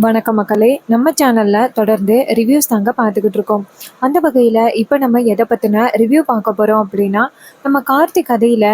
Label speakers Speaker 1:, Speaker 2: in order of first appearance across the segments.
Speaker 1: வணக்கம் மக்களே, நம்ம சேனல்ல தொடர்ந்து ரிவ்யூஸ் தாங்க பார்த்துக்கிட்டு இருக்கோம். அந்த வகையில் இப்போ நம்ம எதை பற்றின ரிவ்யூ பார்க்க போகிறோம் அப்படின்னா, நம்ம கார்த்திக் கதையில்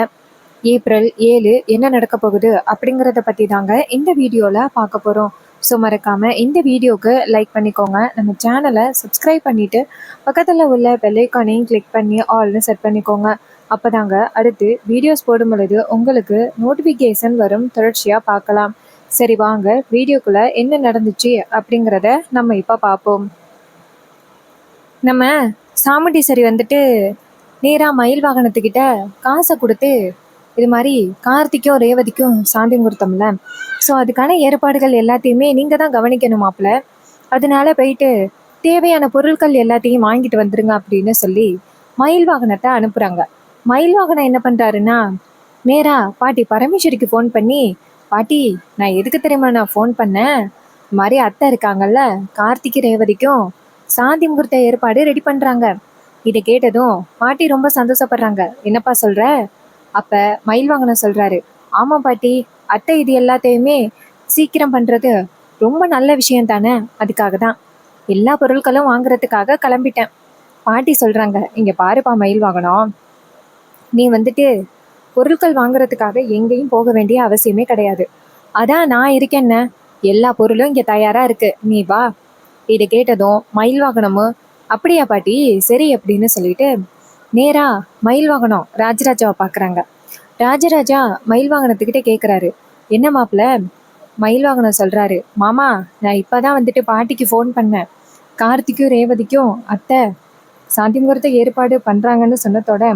Speaker 1: ஏப்ரல் 7 என்ன நடக்க போகுது அப்படிங்கிறத பற்றி தாங்க இந்த வீடியோவில் பார்க்க போகிறோம். ஸோ மறக்காமல் இந்த வீடியோவுக்கு லைக் பண்ணிக்கோங்க, நம்ம சேனலை சப்ஸ்கிரைப் பண்ணிவிட்டு பக்கத்தில் உள்ள பெல்லைக்கானையும் கிளிக் பண்ணி ஆல்னு செட் பண்ணிக்கோங்க. அப்போ தாங்க அடுத்து வீடியோஸ் போடும் பொழுது உங்களுக்கு நோட்டிஃபிகேஷன் வரும், தொடர்ச்சியாக பார்க்கலாம். சரி வாங்க வீடியோக்குள்ள என்ன நடந்துச்சு அப்படிங்கிறத நம்ம இப்போ பார்ப்போம். நம்ம சாமுண்டீஸ்வரி வந்துட்டு நேராக மயில் வாகனத்துக்கிட்ட காசை கொடுத்து இது மாதிரி கார்த்திக்கும் ரேவதிக்கும் சாந்தி முகூர்த்தம்ல, ஸோ அதுக்கான ஏற்பாடுகள் எல்லாத்தையுமே நீங்கள் தான் கவனிக்கணுமாப்ல. அதனால போயிட்டு தேவையான பொருட்கள் எல்லாத்தையும் வாங்கிட்டு வந்துருங்க அப்படின்னு சொல்லி மயில் வாகனத்தை அனுப்புகிறாங்க. மயில் வாகனம் என்ன பண்ணுறாருன்னா, நேராக பாட்டி பரமேஸ்வரிக்கு ஃபோன் பண்ணி, பாட்டி நான் எதுக்கு தெரியுமா நான் ஃபோன் பண்ணேன், இந்த மாதிரி அத்தை இருக்காங்கல்ல, கார்த்திக்கு ரேவதிக்கும் சாந்தி முகூர்த்த ஏற்பாடு ரெடி பண்ணுறாங்க. இதை கேட்டதும் பாட்டி ரொம்ப சந்தோஷப்படுறாங்க. என்னப்பா சொல்கிற? அப்போ மயில் வாகனம் சொல்கிறாரு, ஆமாம் பாட்டி, அத்தை இது எல்லாத்தையுமே சீக்கிரம் பண்ணுறது ரொம்ப நல்ல விஷயம் தானே, அதுக்காக தான் எல்லா பொருட்களும் வாங்குறதுக்காக கிளம்பிட்டேன். பாட்டி சொல்கிறாங்க, இங்கே பாருப்பா மயில் வாகனம், நீ வந்துட்டு பொருட்கள் வாங்குறதுக்காக எங்கேயும் போக வேண்டிய அவசியமே கிடையாது. அதான் நான் இருக்கேன்ன, எல்லா பொருளும் இங்கே தயாராக இருக்கு, நீ வா. இதை கேட்டதும் மயில் வாகனமும் அப்படியா பாட்டி, சரி அப்படின்னு சொல்லிட்டு நேராக மயில் வாகனம் ராஜராஜாவை பார்க்குறாங்க. ராஜராஜா மயில் வாகனத்துக்கிட்ட கேட்குறாரு, என்ன மாப்பிள்ள? மயில் வாகனம் சொல்கிறாரு, மாமா நான் இப்போ தான் வந்துட்டு பாட்டிக்கு ஃபோன் பண்ணேன், கார்த்திக்கும் ரேவதிக்கும் அத்தை சாந்தி முகூர்த்த ஏற்பாடு பண்ணுறாங்கன்னு சொன்னதோட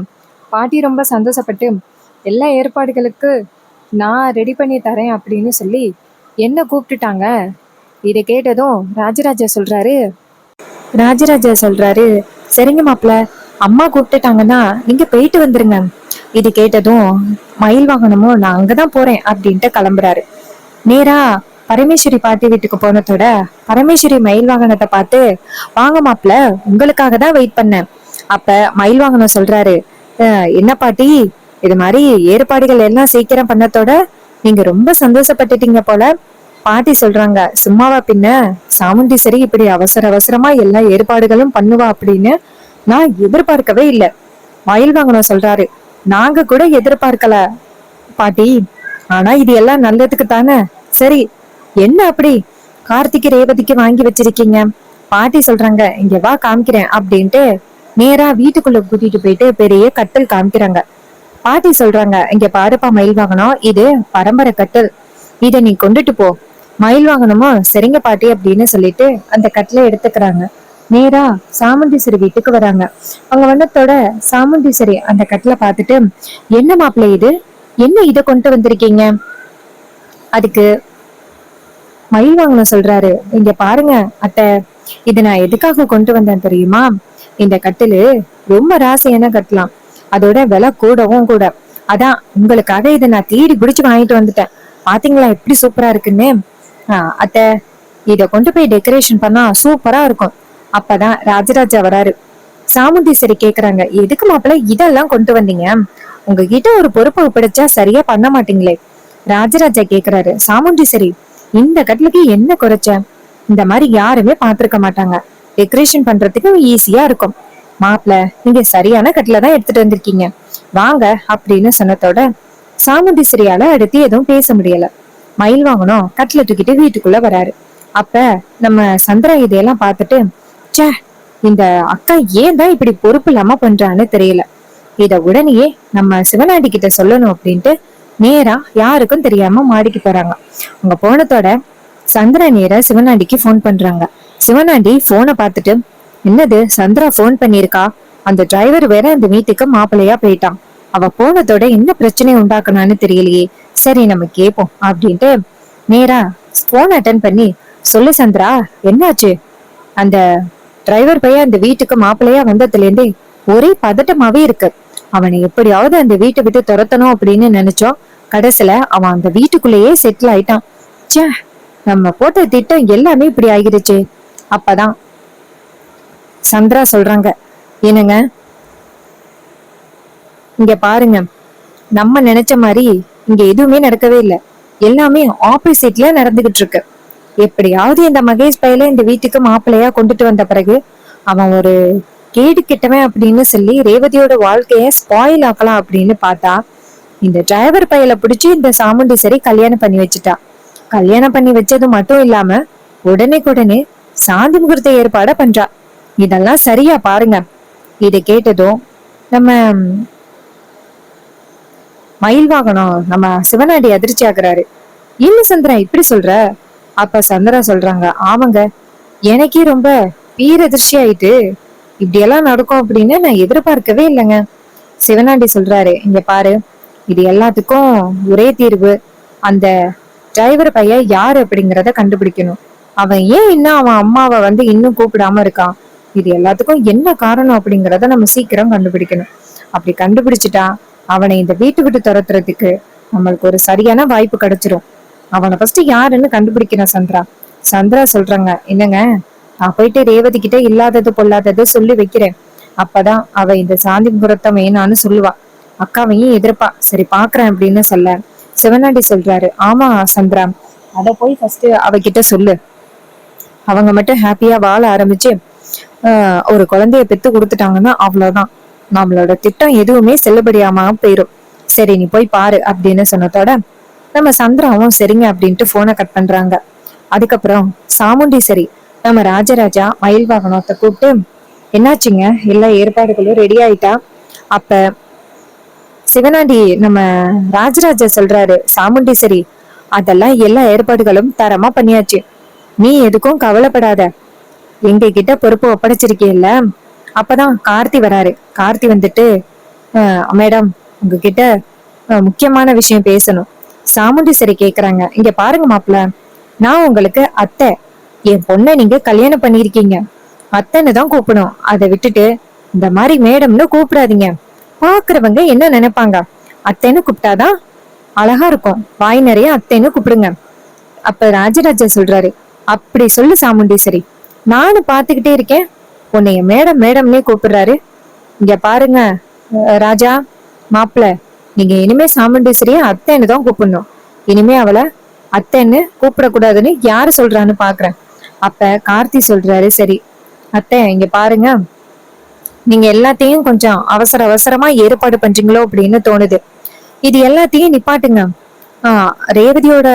Speaker 1: பாட்டி ரொம்ப சந்தோஷப்பட்டு எல்லா ஏற்பாடுகளுக்கு நான் ரெடி பண்ணி தரேன் அப்படின்னு சொல்லி என்ன கூப்பிட்டுட்டாங்க. இதை கேட்டதும் ராஜராஜா சொல்றாரு, சரிங்க மாப்பிள்ள, அம்மா கூப்பிட்டுட்டாங்கன்னா நீங்க போயிட்டு வந்துருங்க. இது கேட்டதும் மயில் வாகனமும் நான் அங்கதான் போறேன் அப்படின்ட்டு கிளம்புறாரு. நேரா பரமேஸ்வரி பாட்டி வீட்டுக்கு போனதோட பரமேஸ்வரி மயில் வாகனத்தை பார்த்து, வாங்க மாப்பிள்ள, உங்களுக்காக தான் வெயிட் பண்ணேன். அப்ப மயில் வாகனம் சொல்றாரு, என்ன பாட்டி, இது மாதிரி ஏற்பாடுகள் எல்லாம் சீக்கிரம் பண்ணத்தோட நீங்க ரொம்ப சந்தோஷப்பட்டுட்டீங்க போல. பாட்டி சொல்றாங்க, சும்மாவா பின்ன, சாமுண்டீஸ்வரி இப்படி அவசர அவசரமா எல்லா ஏற்பாடுகளும் பண்ணுவா அப்படின்னு நான் எதிர்பார்க்கவே இல்லை. மயில் வாங்கணும் சொல்றாரு, நாங்க கூட எதிர்பார்க்கல பாட்டி, ஆனா இது எல்லாம் நல்லதுக்கு தானே. சரி, என்ன அப்படி கார்த்திகை ரேவதிக்கு வாங்கி வச்சிருக்கீங்க? பாட்டி சொல்றாங்க, இங்க வா காமிக்கிறேன் அப்படின்ட்டு நேரா வீட்டுக்குள்ள கூட்டிட்டு போயிட்டு பெரிய கட்டில் காமிக்கிறாங்க. பாட்டி சொல்றாங்க, இங்க பாருப்பா மயில் வாகனம், இது பரம்பரை கட்டில், இதை நீ கொண்டுட்டு போ. மயில் வாகனமும் சரிங்க பாட்டி அப்படின்னு சொல்லிட்டு அந்த கட்டில எடுத்துக்கிறாங்க. நேரா சாமுண்டீஸ்வரி வீட்டுக்கு வராங்க. அவங்க வந்ததோட சாமுண்டீஸ்வரி அந்த கட்டில பார்த்துட்டு, என்ன மாப்பிள்ளை இது, என்ன இதை கொண்டு வந்திருக்கீங்க? அதுக்கு மயில் வாகனம் சொல்றாரு, இங்க பாருங்க அத்தை, இதை நான் எதுக்காக கொண்டு வந்தேன் தெரியுமா? இந்த கட்டிலு ரொம்ப ராசியான கட்டலாம், அதோட விலை கூடவும் கூட. அதான் உங்களுக்காக இதை நான் தேடி பிடிச்சு வாங்கிட்டு வந்துட்டேன். பாத்தீங்களா எப்படி சூப்பரா இருக்குன்னு? அத்தை, இத கொண்டு போய் டெக்கரேஷன் பண்ணா சூப்பரா இருக்கும். அப்பதான் ராஜராஜா வராரு. சாமுண்டீஸ்வரி கேக்குறாங்க, எதுக்கு மாப்பிள்ள இதெல்லாம் கொண்டு வந்தீங்க? உங்ககிட்ட ஒரு பொறுப்பை ஒப்படைச்சா சரியா பண்ண மாட்டீங்களே. ராஜராஜா கேக்குறாரு, சாமுண்டீஸ்வரி, இந்த கட்டிலுக்கு என்ன குறைச்ச? இந்த மாதிரி யாருமே பாத்திருக்க மாட்டாங்க, டெக்கரேஷன் பண்றதுக்கு ஈஸியா இருக்கும். மாப்பிள்ள, நீங்க சரியான கட்டில தான் எடுத்துட்டு வந்திருக்கீங்க, வாங்க அப்படின்னு சொன்னதோட சாமுண்டீஸ்வரியால அடுத்து எதுவும் பேச முடியல. மயில் வாங்கணும் கட்டில தூக்கிட்டு வீட்டுக்குள்ள வராரு. அப்ப நம்ம சந்திரா இதையெல்லாம் பார்த்துட்டு, சே, இந்த அக்கா ஏன் தான் இப்படி பொறுப்பு இல்லாம பண்றான்னு தெரியல, இத உடனேயே நம்ம சிவனாண்டி கிட்ட சொல்லணும் அப்படின்ட்டு நேரா யாருக்கும் தெரியாம மாடிக்கு போறாங்க. அவங்க போனதோட சந்திரா நேரா சிவனாண்டிக்கு போன் பண்றாங்க. சிவனாண்டி போனை பார்த்துட்டு, என்னது சந்திரா போன் பண்ணிருக்கா, அந்த டிரைவர் வேற அந்த வீட்டுக்கு மாப்பிள்ளையா போயிட்டான், அவ போனதோட என்ன பிரச்சனையை உண்டாக்கணும்னு தெரியலையே, சரி நம்ம கேட்போம் அப்படின்ட்டு நேரா போன் அட்டன் பண்ணி, சொல்லு சந்திரா, என்னாச்சு? அந்த டிரைவர் பையன் அந்த வீட்டுக்கு மாப்பிள்ளையா வந்ததுல இருந்தே ஒரே பதட்டமாவே இருக்கு, அவனை எப்படியாவது அந்த வீட்டை விட்டு துரத்தணும் அப்படின்னு நினைச்சோம், கடைசியில அவன் அந்த வீட்டுக்குள்ளேயே செட்டில் ஆயிட்டான். சே, நம்ம போட்ட திட்டம் எல்லாமே இப்படி ஆகிடுச்சு. அப்பதான் சந்திரா சொல்றாங்க, என்னங்க இங்க பாருங்க, நம்ம நினைச்ச மாதிரி இங்க எதுவுமே நடக்கவே இல்லை, எல்லாமே ஆப்போசிட்ல நடந்துகிட்டு இருக்கு. எப்படியாவது இந்த மகேஷ் பையில இந்த வீட்டுக்கு மாப்பிள்ளையா கொண்டுட்டு வந்த பிறகு அவன் ஒரு கேடு கெட்டவன் அப்படின்னு சொல்லி ரேவதியோட வாழ்க்கைய ஸ்பாயில் ஆக்கலாம் அப்படின்னு பார்த்தா இந்த டிரைவர் பையல பிடிச்சி இந்த சாமுண்டீஸ்வரி கல்யாணம் பண்ணி வச்சுட்டா. கல்யாணம் பண்ணி வச்சது மட்டும் இல்லாம உடனே சாந்தி முகூர்த்த ஏற்பாட பண்றா. இதெல்லாம் சரியா பாருங்க. இதை கேட்டதும் நம்ம மயில் வாகனம் நம்ம சிவனாடி அதிர்ச்சி ஆகுறாரு. என்ன சந்திரா இப்படி சொல்ற? அப்ப சந்திரா சொல்றாங்க, ஆமாங்க, எனக்கே ரொம்ப பேரதிர்ச்சி ஆயிட்டு. இப்படியெல்லாம் நடக்கும் அப்படின்னு நான் எதிர்பார்க்கவே இல்லைங்க. சிவனாண்டி சொல்றாரு, இங்க பாரு, இது எல்லாத்துக்கும் ஒரே தீர்வு. அந்த டிரைவர் பையன் யாரு அப்படிங்கறத கண்டுபிடிக்கணும். அவன் ஏன் இன்னும் அவன் அம்மாவை இன்னும் கூப்பிடாம இருக்கான்? இது எல்லாத்துக்கும் என்ன காரணம் அப்படிங்கறத நம்ம சீக்கிரம் கண்டுபிடிக்கணும். அப்படி கண்டுபிடிச்சிட்டா அவனை இந்த வீட்டு விட்டு துரத்துறதுக்கு நம்மளுக்கு ஒரு சரியான வாய்ப்பு கிடைச்சிரும். அவனை ஃபர்ஸ்ட் யாருன்னு கண்டுபிடிக்கணும் சந்திரா. சந்திரா சொல்றாங்க, என்னங்க, நான் போயிட்டு ரேவதி கிட்ட இல்லாதது பொல்லாதது சொல்லி வைக்கிறேன். அப்பதான் அவ இந்த சாந்தி முகூர்த்தம் வேணான்னு சொல்லுவா. அக்காவையும் எதிர்ப்பா. சரி பாக்குறேன் அப்படின்னு சொல்ல சிவனாண்டி சொல்றாரு, ஆமா சந்திரா, அத போய் ஃபர்ஸ்ட் அவகிட்ட சொல்லு. அவங்க மட்டும் ஹாப்பியா வாழ ஆரம்பிச்சு ஒரு குழந்தைய பெத்து கொடுத்துட்டாங்கன்னா அவ்வளவுதான், நம்மளோட திட்டம் எதுவுமே செல்லுபடியாம போயிரும். சரி நீ போய் பாரு அப்படின்னு சொன்னதோட நம்ம சந்திராவும் சரிங்க அப்படின்ட்டு போனை கட் பண்றாங்க. அதுக்கப்புறம் சாமுண்டீஸ்வரி நம்ம ராஜராஜா மயில் வாகனத்தை கூப்பிட்டு, என்னாச்சுங்க, எல்லா ஏற்பாடுகளும் ரெடி ஆயிட்டா? அப்ப சிவனாண்டி நம்ம ராஜராஜா சொல்றாரு, சாமுண்டீஸ்வரி, அதெல்லாம் எல்லா ஏற்பாடுகளும் தரமா பண்ணியாச்சு, நீ எதுக்கும் கவலைப்படாத, எங்க கிட்ட பொறுப்பு ஒப்படைச்சிருக்கேல்ல. அப்பதான் கார்த்தி வராரு. கார்த்தி வந்துட்டு, மேடம், உங்ககிட்ட முக்கியமான விஷயம் பேசணும். சாமுண்டீஸ்வரி கேக்குறாங்க, இங்க பாருங்க மாப்பிள்ள, நான் உங்களுக்கு அத்தை. என் பொண்ணை நீங்க கல்யாணம் பண்ணிருக்கீங்க, அத்தைன்னு தான் கூப்பிடணும். அதை விட்டுட்டு இந்த மாதிரி மேடம்னு கூப்பிடாதீங்க. பாக்குறவங்க என்ன நினைப்பாங்க? அத்தைன்னு கூப்பிட்டாதான் அழகா இருக்கும், வாய் நிறைய அத்தைன்னு கூப்பிடுங்க. அப்ப ராஜராஜா சொல்றாரு, அப்படி சொல்லு சாமுண்டீஸ்வரி, நானும் பாத்துக்கிட்டே இருக்கேன், உன்னைய மேடம் மேடம்னே கூப்பிடுறாரு. இங்க பாருங்க ராஜா மாப்பிள்ள, நீங்க இனிமே சாமுண்டீஸ்வரிய அத்தைன்னு தான் கூப்பிடணும். இனிமே அவளை அத்தைன்னு கூப்பிடக்கூடாதுன்னு யாரு சொல்றான்னு பாக்குறேன். அப்ப கார்த்தி சொல்றாரு, சரி அத்தை, இங்க பாருங்க, நீங்க எல்லாத்தையும் கொஞ்சம் அவசர அவசரமா ஏற்பாடு பண்றீங்களோ அப்படின்னு தோணுது. இது எல்லாத்தையும் நிப்பாட்டுங்க. ரேவதியோட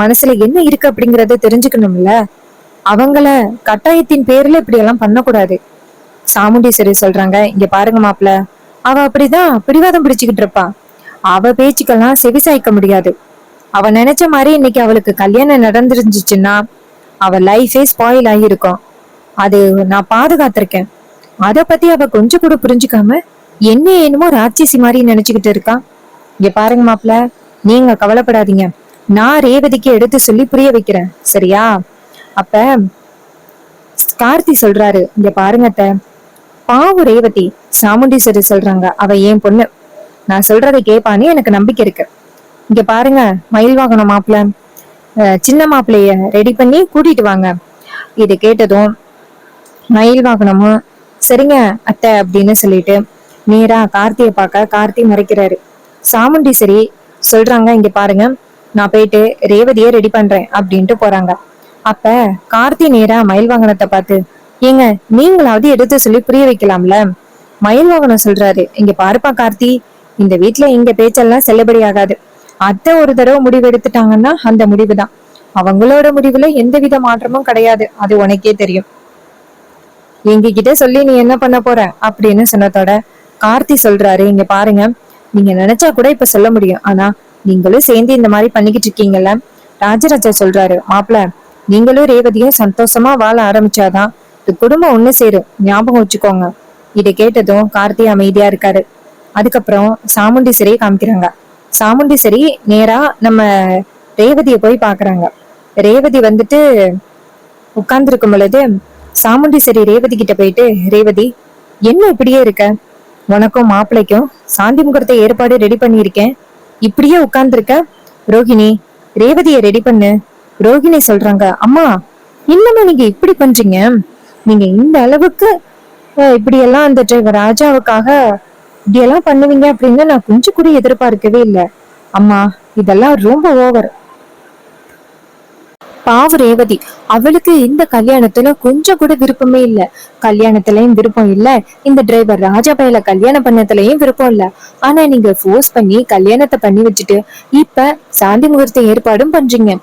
Speaker 1: மனசுல என்ன இருக்கு அப்படிங்கறத தெரிஞ்சுக்கணும்ல. அவங்கள கட்டாயத்தின் பேர்ல இப்படி எல்லாம் பண்ணக்கூடாது. சாமுண்டீஸ்வரி சொல்றாங்க, இங்க பாருங்க மாப்பிள்ள, அவ அப்படிதான் பிடிவாதம் பிடிச்சுக்கிட்டு இருப்பா. அவ பேச்சுக்கெல்லாம் செவிசாய்க்க முடியாது. அவ நினைச்ச மாதிரி இன்னைக்கு அவளுக்கு கல்யாணம் நடந்துருந்துச்சுன்னா அவ லைஃபே ஸ்பாயில் ஆகியிருக்கும். அது நான் பாதுகாத்திருக்கேன். அத பத்தி அவ கொஞ்சம் கூட புரிஞ்சுக்காம என்ன என்னமோ ராட்சசி மாதிரி நினைச்சுக்கிட்டு இருக்கா. இங்க பாருங்க மாப்பிள்ள, நீங்க கவலைப்படாதீங்க, நான் ரேவதிக்கு எடுத்து சொல்லி புரிய வைக்கிறேன், சரியா? அப்ப கார்த்தி சொல்றாரு, இங்க பாருங்க அத்தை, பாவு ரேவதி. சாமுண்டீஸ்வரி சொல்றாங்க, அவ ஏன் பொண்ணு, நான் சொல்றதை கேட்பான்னு எனக்கு நம்பிக்கை இருக்கு. இங்க பாருங்க மயில் வாகனம் மாப்பிள்ள, சின்ன மாப்பிள்ளைய ரெடி பண்ணி கூட்டிட்டு வாங்க. இது கேட்டதும் மயில் வாகனமும் சரிங்க அத்தை அப்படின்னு சொல்லிட்டு நேரா கார்த்தியை பார்க்க கார்த்தி மறைக்கிறாரு. சாமுண்டீஸ்வரி சொல்றாங்க, இங்க பாருங்க, நான் போயிட்டு ரேவதியை ரெடி பண்றேன் அப்படின்ட்டு போறாங்க. அப்ப கார்த்தி நேரா மயில் வாகனத்தை பார்த்து, ஏங்க நீங்களாவது எடுத்து சொல்லி புரிய வைக்கலாம்ல. மயில் வாகனம் சொல்றாரு, இங்க பாருப்பா கார்த்தி, இந்த வீட்டுல இங்க பேச்செல்லாம் செல்லுபடி ஆகாது. அத்தை ஒரு தடவை முடிவு எடுத்துட்டாங்கன்னா அந்த முடிவுதான். அவங்களோட முடிவுல எந்தவித மாற்றமும் கிடையாது, அது உனக்கே தெரியும். எங்ககிட்ட சொல்லி நீ என்ன பண்ண போற அப்படின்னு சொன்னதோட கார்த்தி சொல்றாரு, இங்க பாருங்க, நீங்க நினைச்சா கூட இப்ப சொல்ல முடியும், ஆனா நீங்களும் சேர்ந்து இந்த மாதிரி பண்ணிக்கிட்டு இருக்கீங்கல்ல. ராஜராஜா சொல்றாரு, மாப்பிள்ள, நீங்களும் ரேவதியும் சந்தோஷமா வாழ ஆரம்பிச்சாதான் இந்த குடும்பம் ஒண்ணு சேரும், ஞாபகம் வச்சுக்கோங்க. இதை கேட்டதும் கார்த்தி அமைதியா இருக்காரு. அதுக்கப்புறம் சாமுண்டீஸ்வரியை காமிக்கிறாங்க. சாமுண்டீஸ்வரி நேரா நம்ம ரேவதியை போய் பாக்குறாங்க. ரேவதி வந்துட்டு உட்கார்ந்து இருக்கும் பொழுது சாமுண்டீஸ்வரி ரேவதி கிட்ட போயிட்டு, ரேவதி என்ன இப்படியே இருக்க, உனக்கும் மாப்பிள்ளைக்கும் சாந்தி முகூர்த்த ஏற்பாடு ரெடி பண்ணியிருக்கேன், இப்படியே உட்கார்ந்துருக்க, ரோஹிணி ரேவதியை ரெடி பண்ணு. ரோஹிணி சொல்றாங்க, அம்மா இன்னமும் நீங்க இப்படி பண்றீங்க, நீங்க இந்த அளவுக்கு இப்படி எல்லாம் அந்த டிரைவர் ராஜாவுக்காக இப்படி எல்லாம் பண்ணுவீங்க அப்படின்னு நான் கொஞ்சம் கூட எதிர்பார்க்கவே இல்லை. அம்மா இதெல்லாம் ரொம்ப ஓவர். பாவம் ரேவதி, அவளுக்கு இந்த கல்யாணத்துல கொஞ்சம் கூட விருப்பமே இல்ல. கல்யாணத்துலயும் விருப்பம் இல்ல, இந்த டிரைவர் ராஜா பையல கல்யாணம் பண்ணதுலயும் விருப்பம் இல்ல. ஆனா நீங்க ஃபோர்ஸ் பண்ணி கல்யாணத்தை பண்ணி வச்சுட்டு இப்ப சாந்தி முகூர்த்த ஏற்பாடும் பண்றீங்க.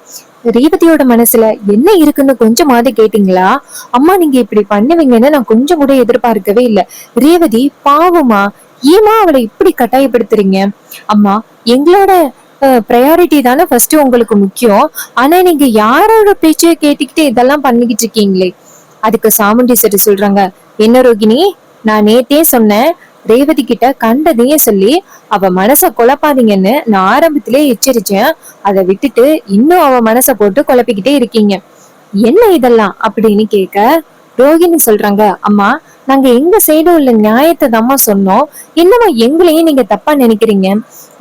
Speaker 1: ரேவதியோட மனசுல என்ன இருக்குன்னு கொஞ்சமாவது கேட்டீங்களா? அம்மா நீங்க இப்படி பண்ணுவீங்கன்னு நான் கொஞ்சம் கூட எதிர்பார்க்கவே இல்ல. ரேவதி பாவமா, ஏமா அவளை இப்படி கட்டாயப்படுத்துறீங்க? அம்மா, எங்களோட ப்ரையாரிட்டி தானே ஃபர்ஸ்ட் உங்களுக்கு முக்கியம். ஆனா நீங்க யாரோட பேச்சைய கேட்டுக்கிட்டு இதெல்லாம் பண்ணிக்கிட்டு இருக்கீங்களே. அதுக்கு சாமுண்டீஸ்வரி சொல்றாங்க, என்ன ரோகிணி, நான் நேத்தே சொன்னேன், ரேவதி கிட்ட கண்டதையும் சொல்லி அவ மனச குழப்பாதீங்கன்னு நான் ஆரம்பத்திலே எச்சரிச்சேன். அதை விட்டுட்டு இன்னும் அவ மனச போட்டு குழப்பிக்கிட்டே இருக்கீங்க. என்ன இதெல்லாம் அப்படின்னு கேட்க ரோகிணி சொல்றாங்க, அம்மா நாங்க எங்க சைடும் உள்ள நியாயத்தை தாம்மா சொன்னோம். என்னமா எங்களையும் நீங்க தப்பா நினைக்கிறீங்க?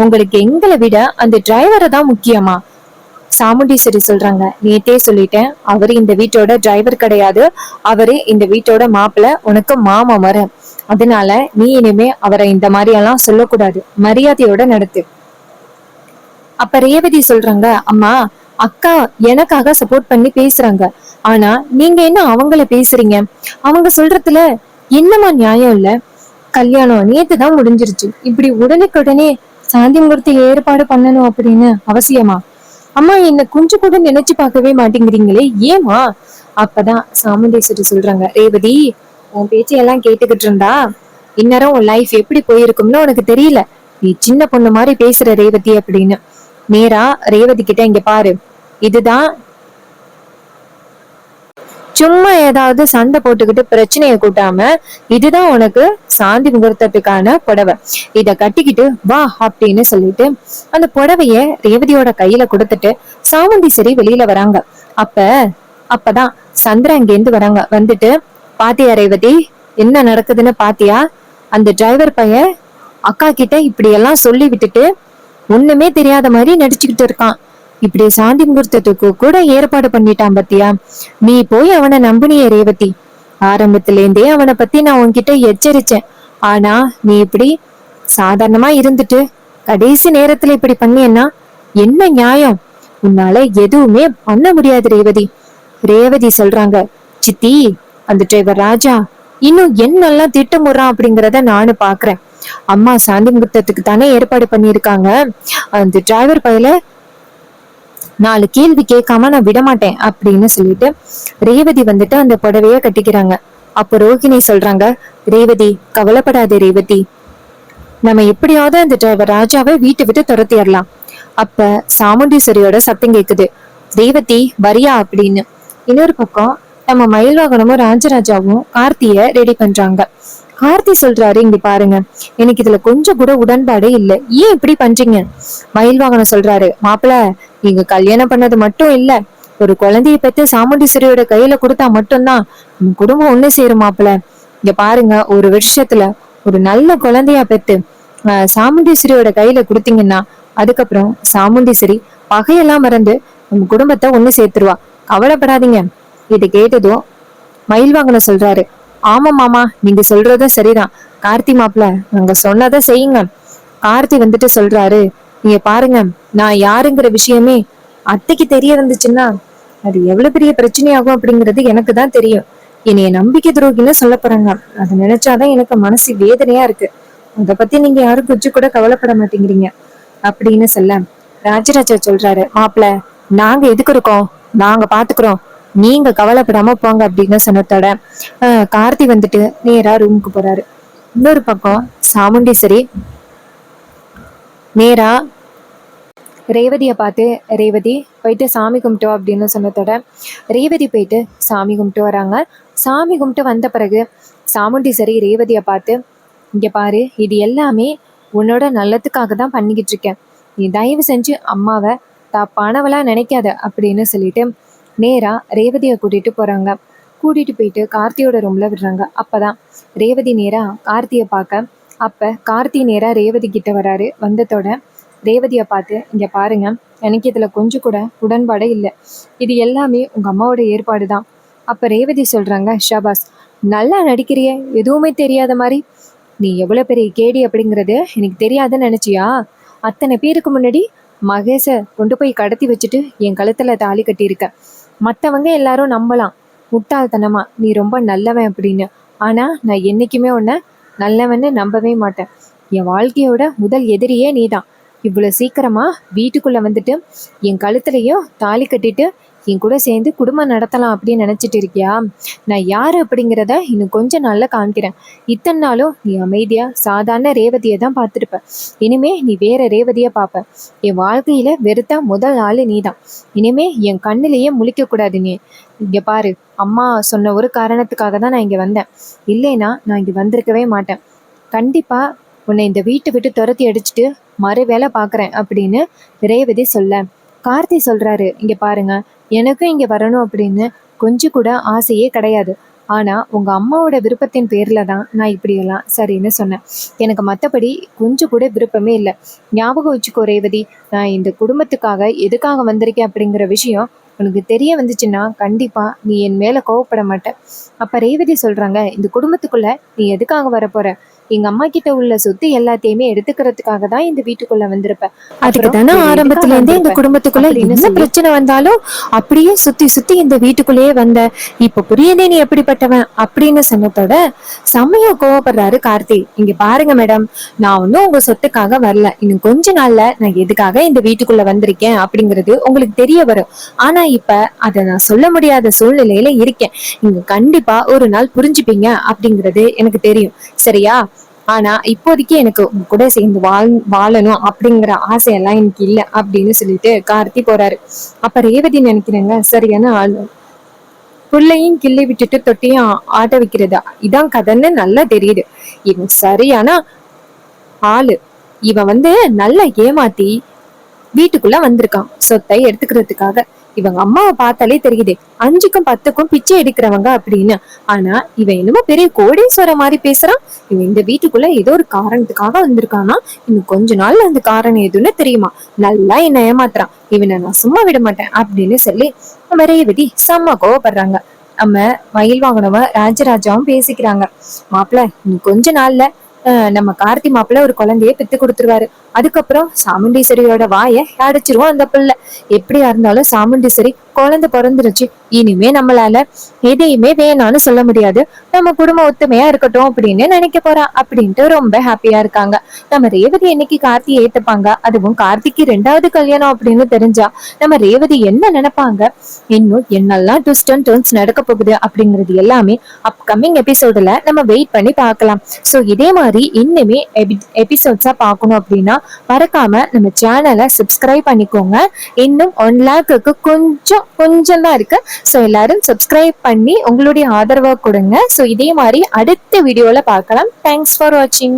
Speaker 1: உங்களுக்கு எங்களை விட அந்த டிரைவரை தான் முக்கியமா? சாமுண்டீஸ்வரி சொல்றாங்க, நேத்தே சொல்லிட்டேன், அவரு இந்த வீட்டோட டிரைவர் கிடையாது, அவரு இந்த வீட்டோட மாப்பிள்ள, உனக்கு மாமா மர. அதனால நீ இனிமே அவரை இந்த மாதிரி எல்லாம் சொல்லக்கூடாது, மரியாதையோட நடத்து. அப்ப ரேவதி சொல்றாங்க, அம்மா அக்கா எனக்காக சப்போர்ட் பண்ணி பேசுறாங்க, ஆனா நீங்க என்ன அவங்கள பேசுறீங்க? அவங்க சொல்றதுல என்னமா நியாயம் இல்ல? கல்யாணம் நேத்து தான் முடிஞ்சிருச்சு, இப்படி உடனுக்குடனே சாந்தி முகூர்த்தி ஏற்பாடு பண்ணணும் அப்படின்னு அவசியமா? அம்மா என்ன கொஞ்சம் கூட நினைச்சு பார்க்கவே மாட்டேங்கிறீங்களே, ஏமா? அப்பதான் சாமுண்டேஸ்வரி சொல்றாங்க, ரேவதி உன் பேச்சையெல்லாம் கேட்டுக்கிட்டு இருந்தா இந்நேரம் உன் லைஃப் எப்படி போயிருக்கும்னு உனக்கு தெரியல. நீ சின்ன பொண்ணு மாதிரி பேசுற ரேவதி அப்படின்னு. நேரா ரேவதி கிட்ட, இங்க பாரு, இதுதான் சும்மா ஏதாவது சண்டை போட்டுக்கிட்டு பிரச்சனையை கூட்டாம, இதுதான் உனக்கு சாந்தி முகூர்த்தத்துக்கான புடவை, இத கட்டிக்கிட்டு வா அப்படின்னு சொல்லிட்டு அந்த புடவைய ரேவதியோட கையில கொடுத்துட்டு சாமுண்டீஸ்வரி வெளியில வராங்க. அப்பதான் சந்திரா இங்கேருந்து வராங்க. வந்துட்டு, பாத்தியா ரேவதி, என்ன நடக்குதுன்னு பாத்தியா? அந்த டிரைவர் பையன் அக்கா கிட்ட இப்படி எல்லாம் சொல்லி விட்டுட்டு ஒண்ணுமே தெரியாத மாதிரி நடிச்சுக்கிட்டு இருக்கான். இப்படி சாந்தி முகூர்த்தத்துக்கு கூட ஏற்பாடு பண்ணிட்டான் பத்தியா? நீ போய் அவனை நம்பினிய ரேவதி. ஆரம்பத்திலேருந்தே அவனை பத்தி நான் உன்கிட்ட எச்சரிச்சேன். ஆனா நீ இப்படி சாதாரணமா இருந்துட்டு கடைசி நேரத்துல இப்படி பண்ணியன்னா என்ன நியாயம்? உன்னால எதுவுமே பண்ண முடியாது ரேவதி. ரேவதி சொல்றாங்க, சித்தி அந்த டிரைவர் ராஜா இன்னும் என்னெல்லாம் திட்டமுறான் அப்படிங்கறத நானு பாக்குறேன். அம்மா சாந்தி முகூர்த்தத்துக்கு தானே ஏற்பாடு பண்ணிருக்காங்க, அந்த டிரைவர் பையில 4 கேள்வி கேட்காம நான் விட மாட்டேன் அப்படின்னு சொல்லிட்டு ரேவதி வந்துட்டு அந்த புடவைய கட்டிக்கிறாங்க. அப்போ ரோகிணி சொல்றாங்க, ரேவதி கவலைப்படாதே ரேவதி, நம்ம எப்படியாவது அந்த டிரைவர் ராஜாவை வீட்டை விட்டு துரத்திடலாம். அப்ப சாமுண்டீஸ்வரியோட சத்தம் கேக்குது, ரேவதி வரியா அப்படின்னு. இன்னொரு பக்கம் நம்ம மயில் வாகனமும் ராஜராஜாவும் கார்த்திய ரெடி பண்றாங்க. கார்த்தி சொல்றாரு, இங்க பாருங்க, எனக்கு இதுல கொஞ்சம் கூட உடன்பாடே இல்ல, ஏன் இப்படி பண்றீங்க? மயில் வாகனம் சொல்றாரு, மாப்பிள்ள நீங்க கல்யாணம் பண்ணது மட்டும் இல்ல, ஒரு குழந்தைய பெத்து சாமுண்டீஸ்வரியோட கையில கொடுத்தா மட்டும்தான் நம்ம குடும்பம் ஒண்ணு சேரும் மாப்பிள்ள. இங்க பாருங்க, ஒரு வருஷத்துல ஒரு நல்ல குழந்தையா பெத்து சாமுண்டீஸ்வரியோட கையில கொடுத்தீங்கன்னா அதுக்கப்புறம் சாமுண்டீஸ்வரி பகையெல்லாம் மறந்து நம்ம குடும்பத்தை ஒண்ணு சேர்த்துருவா, கவலைப்படாதீங்க. இதை கேட்டதும் மயில் வாகனம் சொல்றாரு, ஆமா மாமா, நீங்க சொல்றதும் சரிதான், கார்த்தி மாப்பிள்ள நாங்க சொன்னதை செய்யுங்க. கார்த்தி வந்துட்டு சொல்றாரு, நீங்க பாருங்க, நான் யாருங்கிற விஷயமே அத்தைக்கு தெரிய வந்துச்சுன்னா அது எவ்வளவு பெரிய பிரச்சனையாகும் அப்படிங்கிறது எனக்கு தான் தெரியும். என்னைய நம்பிக்கை துரோகின்னு சொல்ல போறாங்க, அதை நினைச்சாதான் எனக்கு மனசு வேதனையா இருக்கு. அதை பத்தி நீங்க யாரும் கொஞ்சம் கூட கவலைப்பட மாட்டேங்கிறீங்க அப்படின்னு சொல்ல ராஜராஜா சொல்றாரு, மாப்பிள்ள நாங்க எதுக்கு இருக்கோம், நாங்க பாத்துக்கிறோம், நீங்க கவலைப்படாம போங்க அப்படின்னு சொன்னதோட கார்த்தி வந்துட்டு நேரா ரூமுக்கு போறாரு. இன்னொரு பக்கம் சாமுண்டீஸ்வரி நேரா ரேவதிய பார்த்து, ரேவதி போயிட்டு சாமி கும்பிட்டோ அப்படின்னு சொன்னதோட ரேவதி போயிட்டு சாமி கும்பிட்டு வராங்க. சாமி கும்பிட்டு வந்த பிறகு சாமுண்டீஸ்வரி ரேவதிய பார்த்து, இங்க பாரு, இது எல்லாமே உன்னோட நல்லதுக்காக தான் பண்ணிக்கிட்டு இருக்கேன், நீ தயவு செஞ்சு அம்மாவை தப்பானவளா நினைக்காத அப்படின்னு சொல்லிட்டு நேரா ரேவதியை கூட்டிட்டு போறாங்க. கூட்டிட்டு போயிட்டு கார்த்தியோட ரூம்ல விடுறாங்க. அப்பதான் ரேவதி நேரா கார்த்தியை பார்க்க, அப்ப கார்த்தி நேரா ரேவதி கிட்ட வராரு. வந்ததோட ரேவதியை பார்த்து, இங்க பாருங்க, எனக்கு இதுல கொஞ்சம் கூட உடன்பாடே இல்லை, இது எல்லாமே உங்க அம்மாவோட ஏற்பாடு தான். அப்ப ரேவதி சொல்றாங்க, ஷாபாஸ், நல்லா நடிக்கிறிய, எதுவுமே தெரியாத மாதிரி. நீ எவ்வளவு பெரிய கேடி அப்படிங்கறது எனக்கு தெரியாதுன்னு நினைச்சியா? அத்தனை பேருக்கு முன்னாடி மகேஷ கொண்டு போய் கடத்தி வச்சுட்டு என் கழுத்துல தாலி கட்டியிருக்க. மத்தவங்க எல்லாரும் நம்பலாம் முட்டாள்தனமா நீ ரொம்ப நல்லவன் அப்படின்னு. ஆனா நான் என்னைக்குமே உன்னை நல்லவன்னு நம்பவே மாட்டேன். என் வாழ்க்கையோட முதல் எதிரியே நீதான். இவ்வளவு சீக்கிரமா வீட்டுக்குள்ள வந்துட்டு என் கழுத்துலயும் தாலி கட்டிட்டு என் கூட சேர்ந்து குடும்பம் நடத்தலாம் அப்படின்னு நினைச்சிட்டு இருக்கியா? நான் யாரு அப்படிங்கிறத இன்னும் கொஞ்ச நாள்ல காமிக்கிறேன். இத்தனை நாளும் நீ அமைதியா சாதாரண ரேவதியை தான் பார்த்துருப்ப. இனிமே நீ வேற ரேவதிய பார்ப்ப. என் வாழ்க்கையில வெறுத்த முதல் ஆளு நீதான். இனிமே என் கண்ணிலேயே முழிக்க கூடாது நீ. இங்க பாரு, அம்மா சொன்ன ஒரு காரணத்துக்காக தான் நான் இங்க வந்தேன். இல்லைன்னா நான் இங்க வந்திருக்கவே மாட்டேன். கண்டிப்பா உன்னை இந்த வீட்டை விட்டு துரத்தி அடிச்சுட்டு மறு வேலை பாக்குறேன் அப்படின்னு ரேவதி சொல்ல, கார்த்தி சொல்றாரு, இங்க பாருங்க, எனக்கும் இங்க வரணும் அப்படின்னு கொஞ்சம் கூட ஆசையே கிடையாது. ஆனா உங்க அம்மாவோட விருப்பத்தின் பேர்ல தான் நான் இப்படியெல்லாம் சரின்னு சொன்னேன். எனக்கு மற்றபடி கொஞ்சம் கூட விருப்பமே இல்லை. ஞாபகம் வச்சுக்கோ ரேவதி, நான் இந்த குடும்பத்துக்காக எதுக்காக வந்திருக்கேன் அப்படிங்கிற விஷயம் உனக்கு தெரிய வந்துச்சுன்னா கண்டிப்பா நீ என் மேல கோவப்பட மாட்ட. அப்ப ரேவதி சொல்றாங்க, இந்த குடும்பத்துக்குள்ள நீ எதுக்காக வரப்போற? எங்க அம்மா கிட்ட உள்ள சொத்து எல்லாத்தையுமே எடுத்துக்கிறதுக்காக தான் இந்த வீட்டுக்குள்ள வந்திருப்ப. அதுக்கு தானே ஆரம்பத்துல இருந்தே இந்த குடும்பத்துக்குள்ள என்ன பிரச்சனை வந்தாலும் அப்படியே சுத்தி சுத்தி இந்த வீட்டுக்குள்ளேயே வந்த. இப்ப புரியுதே நீ எப்படிப்பட்டவன் அப்படின்னு சொன்னதோட செம்மையா கோவப்படுறாரு கார்த்தி. இங்க பாருங்க மேடம், நான் ஒன்னும் உங்க சொத்துக்காக வரல. இன்னும் கொஞ்ச நாள்ல நான் எதுக்காக இந்த வீட்டுக்குள்ள வந்திருக்கேன் அப்படிங்கிறது உங்களுக்கு தெரிய வரும். ஆனா இப்ப அதை நான் சொல்ல முடியாத சூழ்நிலையில இருக்கேன். நீங்க கண்டிப்பா ஒரு நாள் புரிஞ்சுப்பீங்க அப்படிங்கிறது எனக்கு தெரியும், சரியா? ஆனா இப்போதைக்கு எனக்கு உங்க கூட சேர்ந்து வாழணும் அப்படிங்கிற ஆசையெல்லாம் எனக்கு இல்லை அப்படின்னு சொல்லிட்டு கார்த்தி போறாரு. அப்ப ரேவதி நினைக்கிறேங்க, சரியான ஆள். புள்ளையும் கிள்ளி விட்டுட்டு தொட்டியும் ஆட்ட வைக்கிறதா இதான் கதைன்னு நல்லா தெரியுது. இவன் சரியான ஆளு. இவன் நல்லா ஏமாத்தி வீட்டுக்குள்ள வந்திருக்கான் சொத்தை எடுத்துக்கிறதுக்காக. இவங்க அம்மாவை பார்த்தாலே தெரியுது 5க்கும் 10க்கும் பிச்சை எடுக்கிறவங்க அப்படின்னு. ஆனா இவன் என்னமோ பெரிய கோடீஸ்வர மாதிரி பேசுறான். இவன் இந்த வீட்டுக்குள்ள ஏதோ ஒரு காரணத்துக்காக வந்திருக்கானா, இன்னும் கொஞ்ச நாள்ல அந்த காரணம் எதுன்னு தெரியுமா? நல்லா என்ன ஏமாத்துறான், இவனை நான் சும்மா விட மாட்டேன் அப்படின்னு சொல்லி நம்ம ரேவதி செம்ம கோவப்படுறாங்க. நம்ம மயில் வாங்கினவ ராஜராஜாவும் பேசிக்கிறாங்க, மாப்பிள்ள இன்னும் கொஞ்ச நாள்ல நம்ம கார்த்தி மாப்பிள்ள ஒரு குழந்தைய பெத்து கொடுத்துருவாரு. அதுக்கப்புறம் சாமுண்டீஸ்வரியோட வாயை அடைச்சிருவோம் அந்த பிள்ளை. எப்படியா இருந்தாலும் சாமுண்டீஸ்வரி குழந்தை பிறந்துருச்சு, இனிமே நம்மளால எதையுமே வேணான்னு சொல்ல முடியாது, நம்ம குடும்ப ஒத்துமையா இருக்கட்டும் அப்படின்னு நினைக்க போறா அப்படின்ட்டு ரொம்ப ஹாப்பியா இருக்காங்க. நம்ம ரேவதி என்னைக்கு கார்த்தி ஏத்துப்பாங்க, அதுவும் கார்த்திக்கு 2வது கல்யாணம் அப்படின்னு தெரிஞ்சா நம்ம ரேவதி என்ன நினைப்பாங்க, இன்னும் என்னெல்லாம் ட்விஸ்ட் அண்ட் டர்ன்ஸ் நடக்க போகுது அப்படிங்கிறது எல்லாமே அப்கமிங் எபிசோடுல நம்ம வெயிட் பண்ணி பார்க்கலாம். சோ இதே மாதிரி இன்னுமே எபிசோட்ஸா பார்க்கணும் அப்படின்னா மறக்காம நம்ம சேனலை சப்ஸ்கிரைப் பண்ணிக்கோங்க. இன்னும் 1 லேக்குக்கு கொஞ்சம் தான் இருக்கு. ஸோ எல்லாரும் சப்ஸ்கிரைப் பண்ணி உங்களுடைய ஆதரவை கொடுங்க. ஸோ இதே மாதிரி அடுத்த வீடியோல பார்க்கலாம். தேங்க்ஸ் ஃபார் வாட்சிங்.